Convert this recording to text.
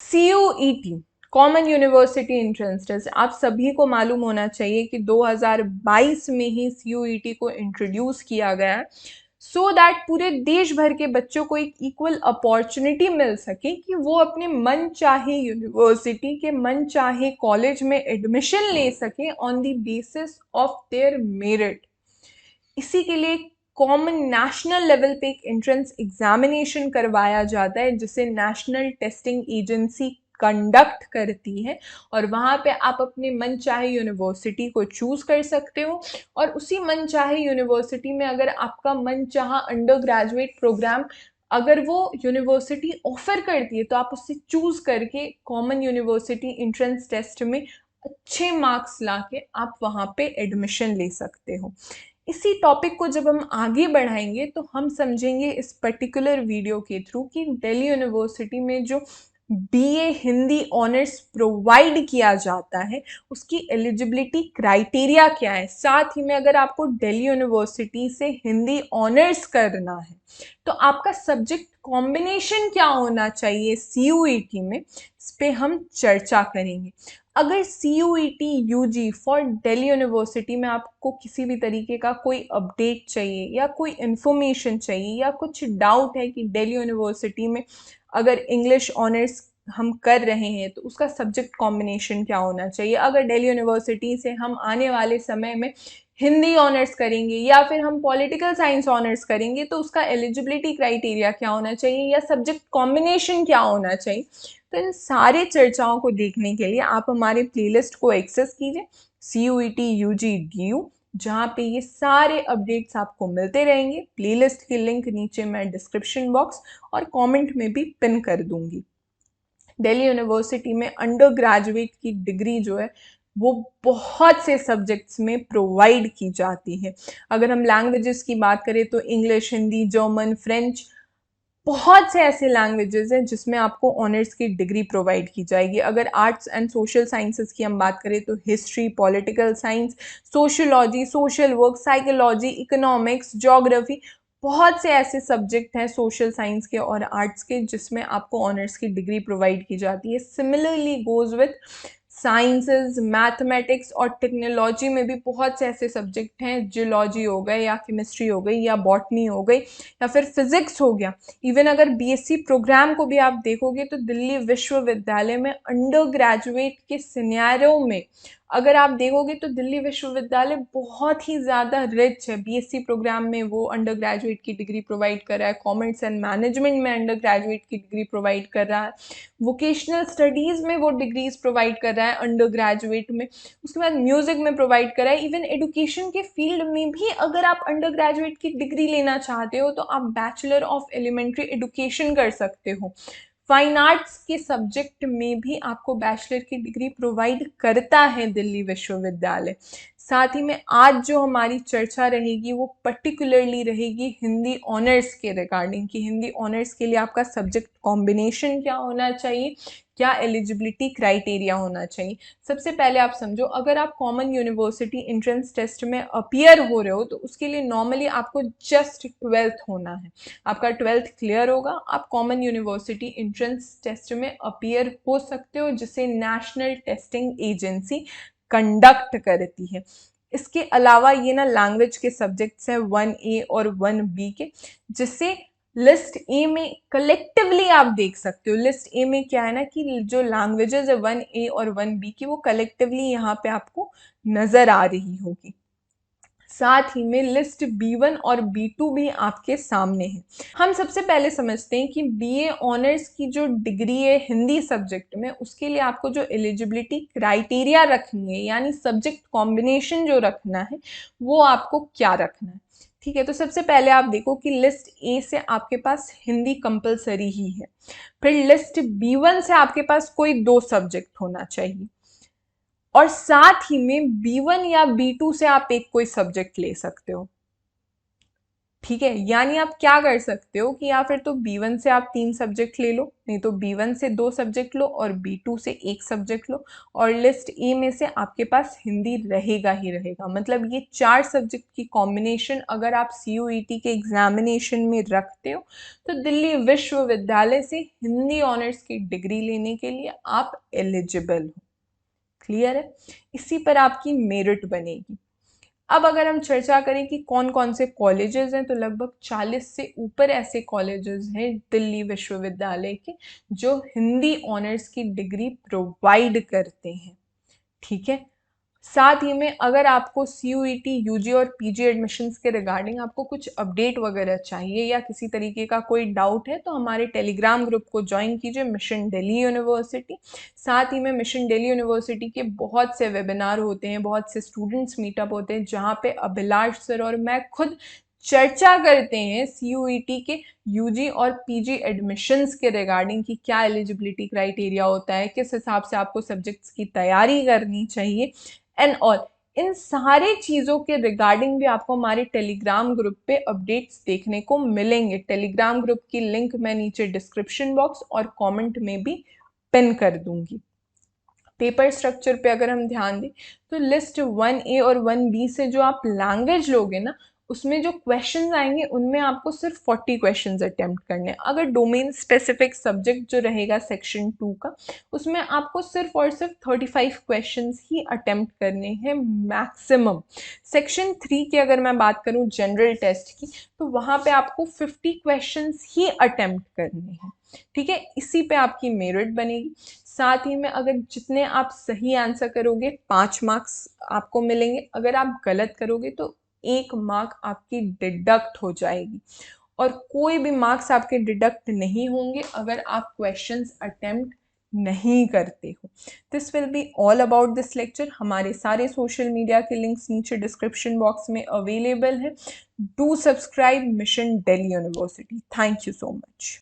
CUET common university entrance test आप सभी को मालूम होना चाहिए कि 2022 में ही CUET को इंट्रोड्यूस किया गया है सो दैट पूरे देश भर के बच्चों को एक इक्वल अपॉर्चुनिटी मिल सके कि वो अपने मन चाहे यूनिवर्सिटी के मन चाहे कॉलेज में एडमिशन ले सके on the basis of their merit. इसी के लिए कॉमन नेशनल लेवल पे एक एंट्रेंस एग्जामिनेशन करवाया जाता है जिसे नेशनल टेस्टिंग एजेंसी कंडक्ट करती है और वहाँ पे आप अपने मन चाहे यूनिवर्सिटी को चूज कर सकते हो और उसी मन चाहे यूनिवर्सिटी में अगर आपका मन चाहा अंडर ग्रेजुएट प्रोग्राम अगर वो यूनिवर्सिटी ऑफर करती है तो आप उससे चूज करके कॉमन यूनिवर्सिटी एंट्रेंस टेस्ट में अच्छे मार्क्स लाके आप वहाँ पे एडमिशन ले सकते हो। इसी टॉपिक को जब हम आगे बढ़ाएंगे तो हम समझेंगे इस पर्टिकुलर वीडियो के थ्रू कि दिल्ली यूनिवर्सिटी में जो BA हिंदी ऑनर्स प्रोवाइड किया जाता है उसकी एलिजिबिलिटी क्राइटेरिया क्या है। साथ ही में अगर आपको दिल्ली यूनिवर्सिटी से हिंदी ऑनर्स करना है तो आपका सब्जेक्ट कॉम्बिनेशन क्या होना चाहिए CUET में, इस पे हम चर्चा करेंगे। अगर CUET UG for Delhi university में आपको किसी भी तरीके का कोई अपडेट चाहिए या कोई इन्फॉर्मेशन चाहिए या कुछ डाउट है कि दिल्ली यूनिवर्सिटी में अगर इंग्लिश ऑनर्स हम कर रहे हैं तो उसका सब्जेक्ट कॉम्बिनेशन क्या होना चाहिए, अगर दिल्ली यूनिवर्सिटी से हम आने वाले समय में हिंदी ऑनर्स करेंगे या फिर हम पॉलिटिकल साइंस ऑनर्स करेंगे तो उसका एलिजिबिलिटी क्राइटेरिया क्या होना चाहिए या सब्जेक्ट कॉम्बिनेशन क्या होना चाहिए। तो इन सारे चर्चाओं को देखने के लिए आप हमारे प्लेलिस्ट को एक्सेस कीजिए CUET UG DU, जहाँ पे ये सारे अपडेट्स आपको मिलते रहेंगे। प्लेलिस्ट की लिंक नीचे मैं डिस्क्रिप्शन बॉक्स और कमेंट में भी पिन कर दूंगी। दिल्ली यूनिवर्सिटी में अंडर ग्रेजुएट की डिग्री जो है वो बहुत से सब्जेक्ट्स में प्रोवाइड की जाती है। अगर हम लैंग्वेजेस की बात करें तो इंग्लिश, हिंदी, जर्मन, फ्रेंच, बहुत से ऐसे लैंग्वेजेस हैं जिसमें आपको ऑनर्स की डिग्री प्रोवाइड की जाएगी। अगर आर्ट्स एंड सोशल साइंसेस की हम बात करें तो history, political science, sociology, social work, psychology, economics, geography, बहुत से ऐसे सब्जेक्ट हैं सोशल साइंस के और आर्ट्स के जिसमें आपको ऑनर्स की डिग्री प्रोवाइड की जाती है। Similarly goes with sciences, mathematics और टेक्नोलॉजी में भी बहुत से ऐसे सब्जेक्ट हैं, जियोलॉजी हो गए या केमिस्ट्री हो गई या बॉटनी हो गई या फिर फिजिक्स हो गया। इवन अगर BSc प्रोग्राम को भी आप देखोगे तो दिल्ली विश्वविद्यालय में अंडर ग्रेजुएट के सिनेरियो में अगर आप देखोगे तो दिल्ली विश्वविद्यालय बहुत ही ज़्यादा रिच है। BSc प्रोग्राम में वो अंडर ग्रेजुएट की डिग्री प्रोवाइड कर रहा है, कॉमर्स एंड मैनेजमेंट में अंडर ग्रेजुएट की डिग्री प्रोवाइड कर रहा है, वोकेशनल स्टडीज़ में वो डिग्रीज प्रोवाइड कर रहा है अंडर ग्रेजुएट में, उसके बाद म्यूज़िक में प्रोवाइड कर रहा है। इवन एजुकेशन के फील्ड में भी अगर आप अंडर ग्रेजुएट की डिग्री लेना चाहते हो तो आप बैचलर ऑफ एलिमेंट्री एजुकेशन कर सकते हो। फाइन आर्ट्स के सब्जेक्ट में भी आपको बैचलर की डिग्री प्रोवाइड करता है दिल्ली विश्वविद्यालय। साथ ही में आज जो हमारी चर्चा रहेगी वो पर्टिकुलरली रहेगी हिंदी ऑनर्स के रिगार्डिंग कि हिंदी ऑनर्स के लिए आपका सब्जेक्ट कॉम्बिनेशन क्या होना चाहिए, क्या एलिजिबिलिटी क्राइटेरिया होना चाहिए। सबसे पहले आप समझो, अगर आप कॉमन यूनिवर्सिटी एंट्रेंस टेस्ट में अपीयर हो रहे हो तो उसके लिए नॉर्मली आपको जस्ट 12th होना है। आपका 12th क्लियर होगा, आप कॉमन यूनिवर्सिटी एंट्रेंस टेस्ट में अपीयर हो सकते हो जिसे नेशनल टेस्टिंग एजेंसी कंडक्ट करती है। इसके अलावा ये ना लैंग्वेज के सब्जेक्ट्स हैं 1A और 1B के, जिससे लिस्ट ए में कलेक्टिवली आप देख सकते हो। लिस्ट ए में क्या है ना कि जो लैंग्वेजेस है 1A और 1B की वो कलेक्टिवली यहाँ पे आपको नजर आ रही होगी। साथ ही में लिस्ट B1 और B2 भी आपके सामने है। हम सबसे पहले समझते हैं कि BA ऑनर्स की जो डिग्री है हिंदी सब्जेक्ट में उसके लिए आपको जो एलिजिबिलिटी क्राइटेरिया रखनी है यानी सब्जेक्ट कॉम्बिनेशन जो रखना है वो आपको क्या रखना है। ठीक है, तो सबसे पहले आप देखो कि लिस्ट ए से आपके पास हिंदी कंपलसरी ही है, फिर लिस्ट B1 से आपके पास कोई 2 सब्जेक्ट होना चाहिए और साथ ही में B1 या B2 से आप एक कोई सब्जेक्ट ले सकते हो। ठीक है, यानी आप क्या कर सकते हो कि या फिर तो B1 से आप 3 सब्जेक्ट ले लो, नहीं तो B1 से 2 सब्जेक्ट लो और B2 से 1 सब्जेक्ट लो, और लिस्ट ए में से आपके पास हिंदी रहेगा ही रहेगा। मतलब ये 4 सब्जेक्ट की कॉम्बिनेशन अगर आप CUET के एग्जामिनेशन में रखते हो तो दिल्ली विश्वविद्यालय से हिंदी ऑनर्स की डिग्री लेने के लिए आप एलिजिबल हो। क्लियर है? इसी पर आपकी मेरिट बनेगी। अब अगर हम चर्चा करें कि कौन कौन से कॉलेजेस हैं, तो लगभग 40 से ऊपर ऐसे कॉलेजेस हैं दिल्ली विश्वविद्यालय के जो हिंदी ऑनर्स की डिग्री प्रोवाइड करते हैं। ठीक है, साथ ही में अगर आपको CUET UG और PG एडमिशन्स के रिगार्डिंग आपको कुछ अपडेट वगैरह चाहिए या किसी तरीके का कोई डाउट है तो हमारे टेलीग्राम ग्रुप को ज्वाइन कीजिए, मिशन दिल्ली यूनिवर्सिटी। साथ ही में मिशन दिल्ली यूनिवर्सिटी के बहुत से वेबिनार होते हैं, बहुत से स्टूडेंट्स मीटअप होते हैं जहाँ पे अभिलाष सर और मैं खुद चर्चा करते हैं CUET के UG और PG एडमिशन्स के रिगार्डिंग कि क्या एलिजिबिलिटी क्राइटेरिया होता है, किस हिसाब से आपको सब्जेक्ट्स की तैयारी करनी चाहिए एंड ऑल। इन सारे चीज़ों के रिगार्डिंग भी आपको हमारे टेलीग्राम ग्रुप पे अपडेट्स देखने को मिलेंगे। टेलीग्राम ग्रुप की लिंक मैं नीचे डिस्क्रिप्शन बॉक्स और कमेंट में भी पिन कर दूंगी। पेपर स्ट्रक्चर पे अगर हम ध्यान दें तो लिस्ट 1A और 1B से जो आप लैंग्वेज लोगे ना, उसमें जो क्वेश्चंस आएंगे उनमें आपको सिर्फ 40 क्वेश्चंस अटेम्प्ट करने हैं। अगर डोमेन स्पेसिफिक सब्जेक्ट जो रहेगा सेक्शन 2 का, उसमें आपको सिर्फ और सिर्फ 35 क्वेश्चंस ही अटेम्प्ट करने हैं मैक्सिमम। सेक्शन 3 की अगर मैं बात करूं जनरल टेस्ट की, तो वहां पे आपको 50 क्वेश्चंस ही अटेम्प्ट करने हैं। ठीक है, इसी पे आपकी मेरिट बनेगी। साथ ही में अगर जितने आप सही आंसर करोगे 5 मार्क्स आपको मिलेंगे, अगर आप गलत करोगे तो 1 मार्क आपकी डिडक्ट हो जाएगी, और कोई भी मार्क्स आपके डिडक्ट नहीं होंगे अगर आप क्वेश्चंस अटेम्प्ट नहीं करते हो। This will be all about this lecture. हमारे सारे सोशल मीडिया के लिंक्स नीचे डिस्क्रिप्शन बॉक्स में अवेलेबल है। Do subscribe mission Delhi university. Thank you so much.